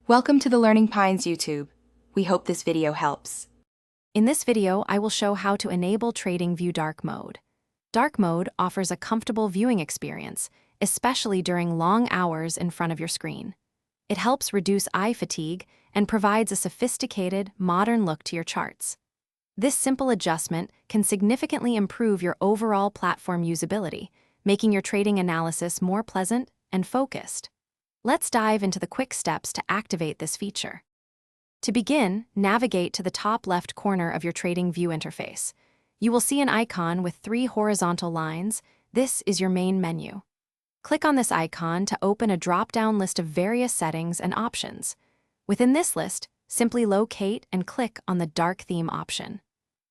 Welcome to the Learning Pines YouTube. We hope this video helps. In this video, I will show how to enable TradingView Dark Mode. Dark Mode offers a comfortable viewing experience, especially during long hours in front of your screen. It helps reduce eye fatigue and provides a sophisticated, modern look to your charts. This simple adjustment can significantly improve your overall platform usability, making your trading analysis more pleasant and focused. Let's dive into the quick steps to activate this feature. To begin, navigate to the top left corner of your TradingView interface. You will see an icon with 3 horizontal lines. This is your main menu. Click on this icon to open a drop-down list of various settings and options. Within this list, simply locate and click on the Dark Theme option.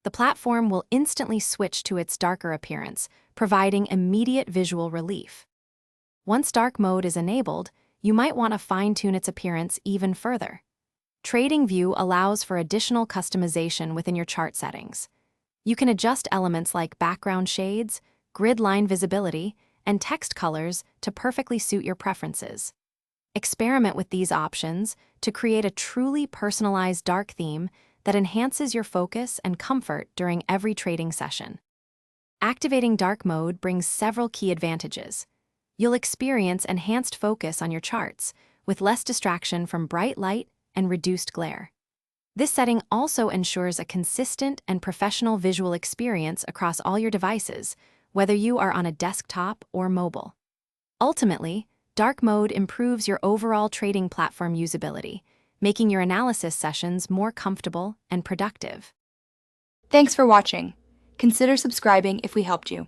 The platform will instantly switch to its darker appearance, providing immediate visual relief. Once Dark Mode is enabled, you might want to fine-tune its appearance even further. TradingView allows for additional customization within your chart settings. You can adjust elements like background shades, grid line visibility, and text colors to perfectly suit your preferences. Experiment with these options to create a truly personalized dark theme that enhances your focus and comfort during every trading session. Activating Dark Mode brings several key advantages. You'll experience enhanced focus on your charts, with less distraction from bright light and reduced glare. This setting also ensures a consistent and professional visual experience across all your devices, whether you are on a desktop or mobile. Ultimately, Dark Mode improves your overall trading platform usability, making your analysis sessions more comfortable and productive. Thanks for watching. Consider subscribing if we helped you.